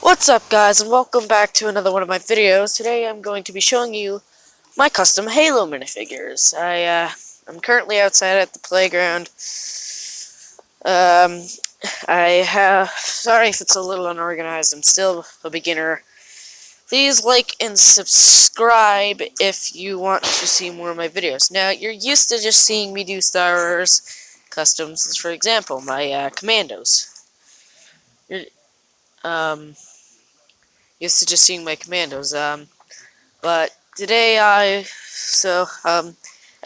What's up, guys, and welcome back to another one of my videos. Today I'm going to be showing you my custom Halo minifigures. I'm currently outside at the playground. Um, sorry if it's a little unorganized, I'm still a beginner. Please like and subscribe if you want to see more of my videos. Now, you're used to just seeing me do Star Wars customs, for example, my commandos. You're, um, used to just seeing my commandos, but today I've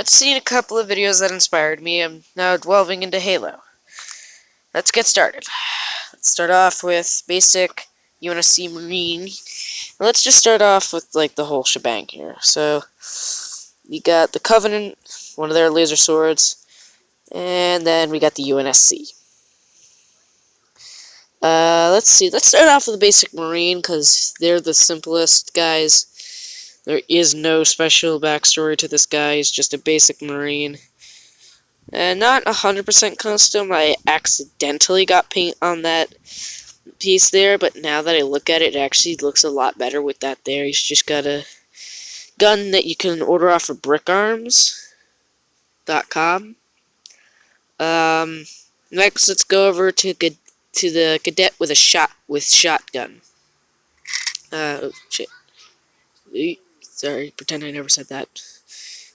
seen a couple of videos that inspired me. I'm now delving into Halo. Let's get started. Let's start off with basic UNSC Marine. Let's just start off with like the whole shebang here. So you got the Covenant, one of their laser swords, and then we got the UNSC. Let's see. Let's start off with the basic Marine because they're the simplest guys. There is no special backstory to this guy. He's just a basic Marine. And not 100% custom. I accidentally got paint on that piece there, but now that I look at it, it actually looks a lot better with that there. He's just got a gun that you can order off of brickarms.com. Next, let's go over to the cadet with a shotgun. Oh, shit. Sorry, pretend I never said that.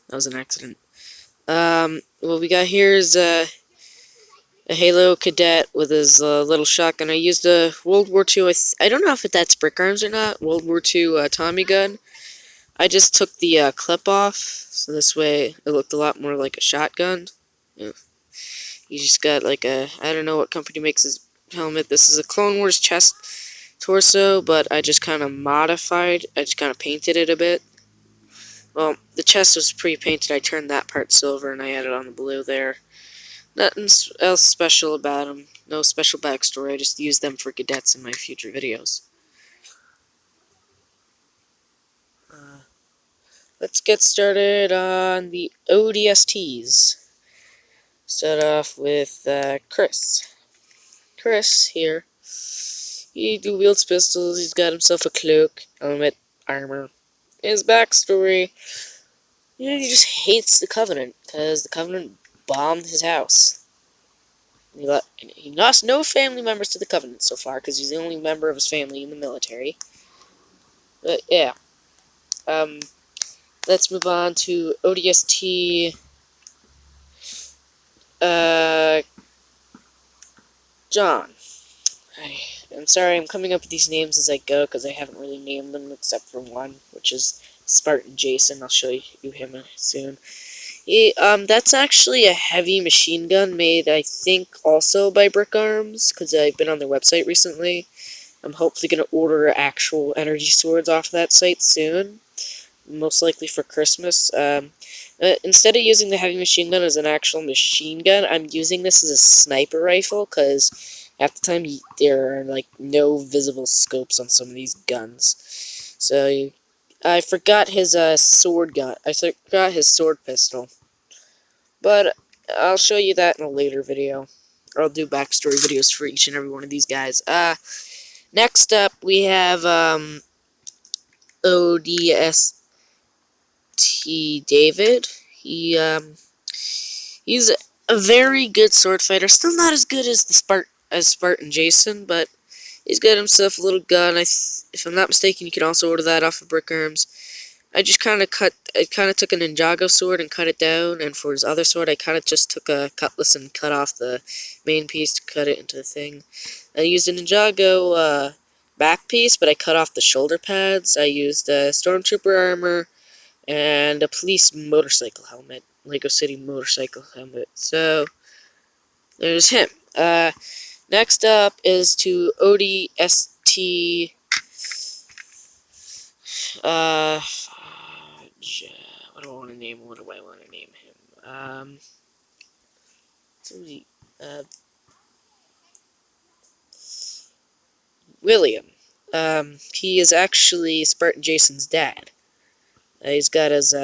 That was an accident. What we got here is a Halo cadet with his little shotgun. I used a World War II, I don't know if that's brick arms or not, World War II Tommy gun. I just took the clip off, so this way it looked a lot more like a shotgun. Yeah. He just got like I don't know what company makes his helmet. This is a Clone Wars chest torso, but I just kind of painted it a bit. Well, the chest was pre-painted. I turned that part silver and I added on the blue there. Nothing else special about them. No special backstory. I just use them for cadets in my future videos. Let's get started on the ODSTs. Start off with Chris. Chris here. He wields pistols. He's got himself a cloak, helmet, armor. His backstory: he just hates the Covenant because the Covenant bombed his house. He lost no family members to the Covenant so far because he's the only member of his family in the military. But yeah, let's move on to ODST. John. I'm sorry, I'm coming up with these names as I go because I haven't really named them except for one, which is Spartan Jason. I'll show you him soon. That's actually a heavy machine gun made, I think, also by Brick Arms, because I've been on their website recently. I'm hopefully going to order actual energy swords off that site soon, most likely for Christmas. Instead of using the heavy machine gun as an actual machine gun, I'm using this as a sniper rifle, because half the time there are, like, no visible scopes on some of these guns. So, I forgot his sword gun. I forgot his sword pistol. But I'll show you that in a later video. Or I'll do backstory videos for each and every one of these guys. Next up we have ODST David. He's a very good sword fighter. Still not as good as Spartan Jason, but he's got himself a little gun. If I'm not mistaken, you can also order that off of Brick Arms. I kind of took a Ninjago sword and cut it down, and for his other sword, I kind of just took a cutlass and cut off the main piece to cut it into the thing. I used a Ninjago back piece, but I cut off the shoulder pads. I used a Stormtrooper armor and a police motorcycle helmet, Lego City motorcycle helmet. So, there's him. Next up is to ODST... what do I want to name him? William. He is actually Spartan Jason's dad. He's got his,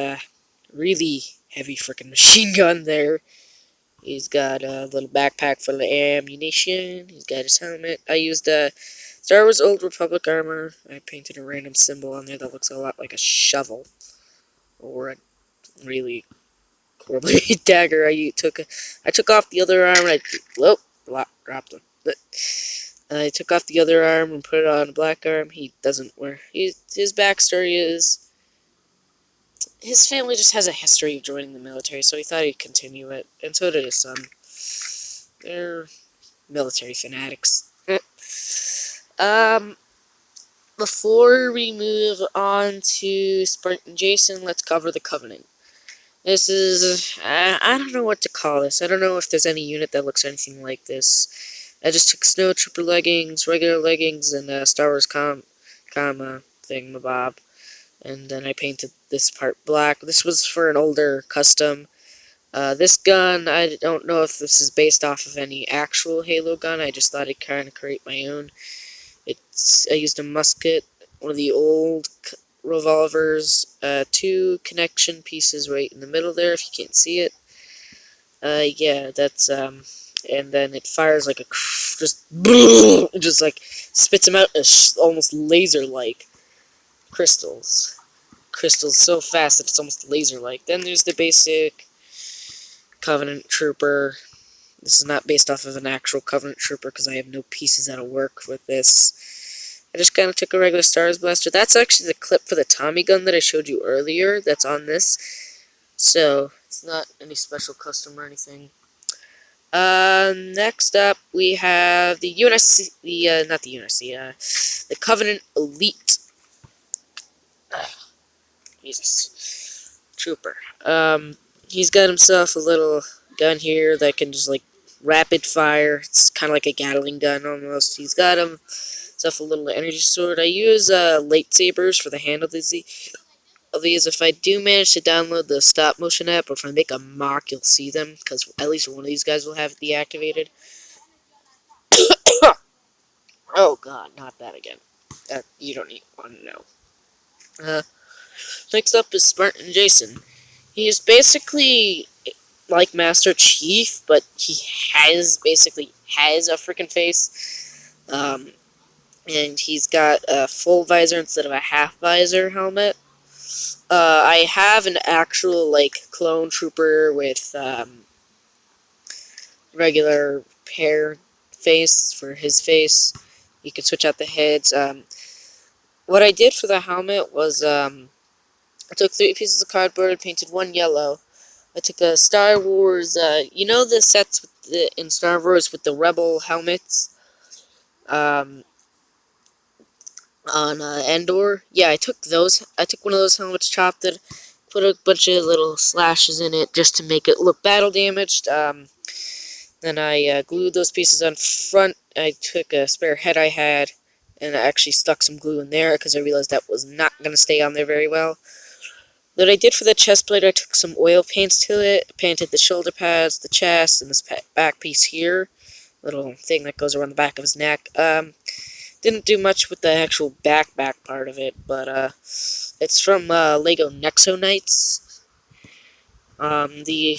really heavy freaking machine gun there. He's got a little backpack full of ammunition. He's got his helmet. I used a Star Wars Old Republic armor. I painted a random symbol on there that looks a lot like a shovel. Or a really horribly dagger. I took off the other arm and dropped him. But I took off the other arm and put it on a black arm. He doesn't wear. His backstory is his family just has a history of joining the military, so he thought he'd continue it, and so did his son. They're military fanatics. Before we move on to Spartan Jason, let's cover the Covenant. This is, I don't know what to call this. I don't know if there's any unit that looks anything like this. I just took Snow Trooper leggings, regular leggings, and Star Wars thingamabob. And then I painted this part black. This was for an older custom. This gun, I don't know if this is based off of any actual Halo gun. I just thought I'd kind of create my own. I used a musket, one of the old revolvers, 2 connection pieces right in the middle there, if you can't see it. Yeah, that's, and then it fires like a, just like, spits them out as almost laser-like crystals. Crystals so fast that it's almost laser-like. Then there's the basic Covenant Trooper. This is not based off of an actual Covenant Trooper because I have no pieces that'll work with this. I just kind of took a regular Star Wars blaster. That's actually the clip for the Tommy gun that I showed you earlier. That's on this. So, it's not any special custom or anything. Next up, we have the UNSC, the Covenant Elite. Jesus. Trooper. He's got himself a little gun here that can just, like, rapid fire. It's kind of like a Gatling gun, almost. He's got himself a little energy sword. I use, lightsabers for the handle of these. If I do manage to download the stop motion app, or if I make a mock, you'll see them, because at least one of these guys will have it deactivated. Oh god, not that again. You don't want to know. Next up is Spartan Jason. He is basically like Master Chief, but he basically has a freaking face. And he's got a full visor instead of a half visor helmet. I have an actual, like, clone trooper with, regular hair face for his face. You can switch out the heads. What I did for the helmet was, I took 3 pieces of cardboard, painted 1 yellow. I took a Star Wars, you know the sets in Star Wars with the Rebel helmets? On Endor. Yeah, I took those. I took one of those helmets, chopped it, put a bunch of little slashes in it just to make it look battle damaged. Then I glued those pieces on front. I took a spare head I had, and I actually stuck some glue in there because I realized that was not going to stay on there very well. What I did for the chest plate, I took some oil paints to it, painted the shoulder pads, the chest, and this back piece here. Little thing that goes around the back of his neck. Didn't do much with the actual back part of it, but it's from Lego Nexo Knights. The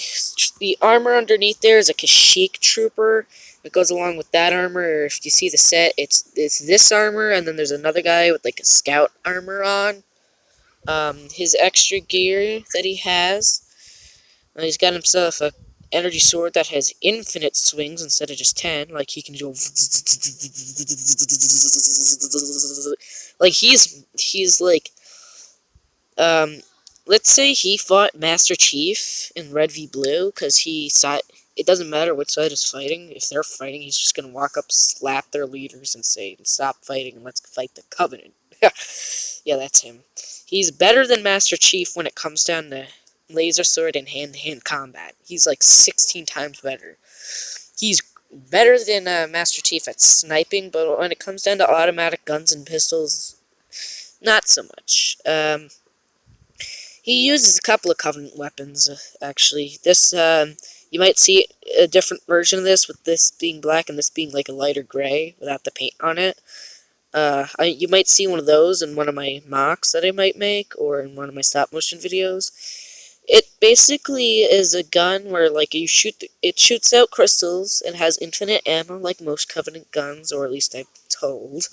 armor underneath there is a Kashyyyk Trooper. It goes along with that armor. If you see the set, it's this armor, and then there's another guy with like a scout armor on. His extra gear that he has, he's got himself a energy sword that has infinite swings instead of just 10. Like, he can go like he's like, let's say he fought Master Chief in Red v Blue, because he saw it doesn't matter which side is fighting. If they're fighting, he's just gonna walk up, slap their leaders, and say, stop fighting and let's fight the Covenant. Yeah, that's him. He's better than Master Chief when it comes down to laser sword and hand-to-hand combat. He's like 16 times better. He's better than Master Chief at sniping, but when it comes down to automatic guns and pistols, not so much. He uses a couple of Covenant weapons, actually. This, you might see a different version of this, with this being black and this being like a lighter gray without the paint on it. You might see one of those in one of my mocks that I might make, or in one of my stop-motion videos. It basically is a gun where, like, it shoots out crystals and has infinite ammo like most Covenant guns, or at least I'm told.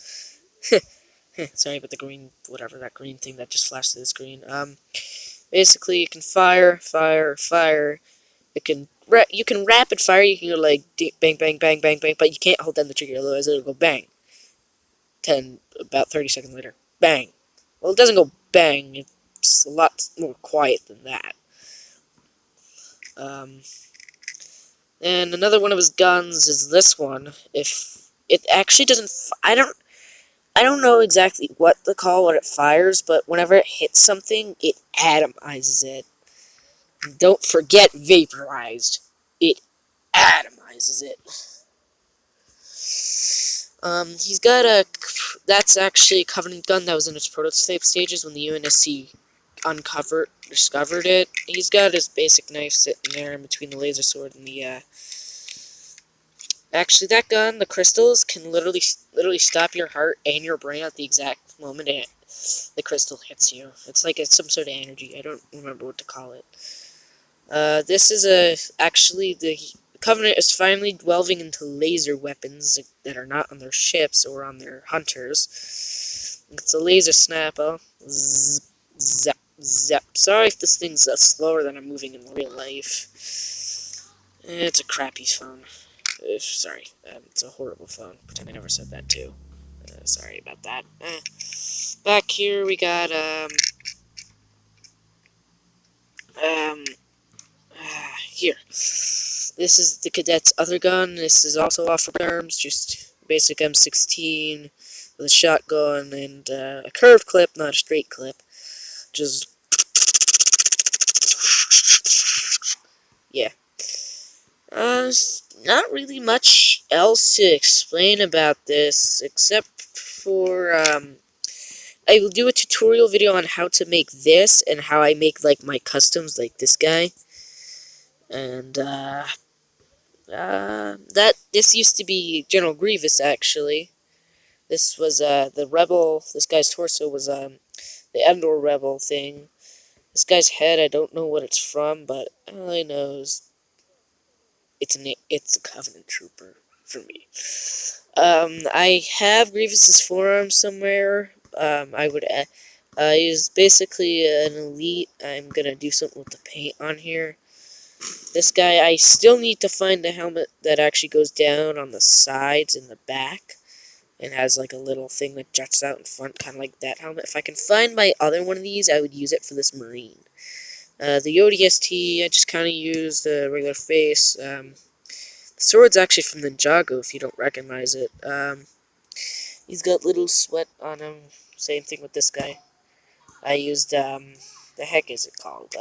Sorry about the green, whatever, that green thing that just flashed through the screen. Basically, you can fire, fire, fire. You can rapid fire. You can go like bang, bang, bang, bang, bang, but you can't hold down the trigger, otherwise it'll go bang. About 30 seconds later, bang. Well, it doesn't go bang. It's a lot more quiet than that. And another one of his guns is this one. If it actually doesn't, I don't know exactly what to call what it fires, but whenever it hits something, it atomizes it. And don't forget vaporized. It atomizes it. He's got a. That's actually a Covenant gun that was in its prototype stages when the UNSC discovered it. He's got his basic knife sitting there in between the laser sword and the. Actually, that gun, the crystals, can literally stop your heart and your brain at the exact moment the crystal hits you. It's like some sort of energy. I don't remember what to call it. This is actually the Covenant is finally delving into laser weapons that are not on their ships or on their hunters. It's a laser snapper. Zap, zap, zap. Sorry if this thing's slower than I'm moving in real life. It's a crappy phone. Sorry, it's a horrible phone. Pretend I never said that too. Sorry about that. Back here we got here. This is the cadet's other gun. This is also off-road arms, just basic M16 with a shotgun and a curved clip, not a straight clip. Just yeah. Not really much else to explain about this, except for, I will do a tutorial video on how to make this, and how I make, like, my customs, like this guy. And, this used to be General Grievous, actually. This was, the Rebel, this guy's torso was, the Endor Rebel thing. This guy's head, I don't know what it's from, but all I know is it's a Covenant trooper for me. I have Grievous's forearm somewhere. He's basically an elite. I'm gonna do something with the paint on here. This guy, I still need to find a helmet that actually goes down on the sides and the back, and has like a little thing that juts out in front, kind of like that helmet. If I can find my other one of these, I would use it for this Marine. The ODST, I just kind of use the regular face. The sword's actually from Ninjago, if you don't recognize it. He's got little sweat on him. Same thing with this guy. I used, the heck is it called?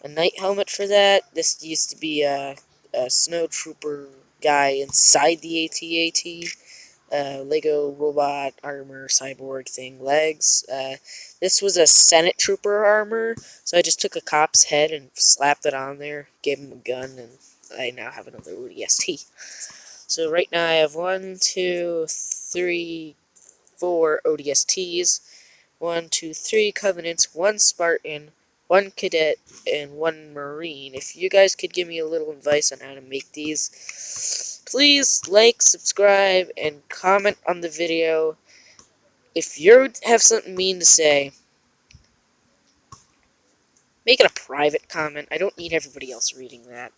A night helmet for that. This used to be a snow trooper guy inside the AT-AT. Lego robot armor cyborg thing legs. This was a Senate trooper armor, so I just took a cop's head and slapped it on there, gave him a gun, and I now have another ODST. So right now I have 1, 2, 3, 4 ODSTs, 1, 2, 3 Covenants, 1 Spartan, 1 Cadet, and 1 Marine. If you guys could give me a little advice on how to make these, please like, subscribe, and comment on the video. If you have something mean to say, make it a private comment. I don't need everybody else reading that.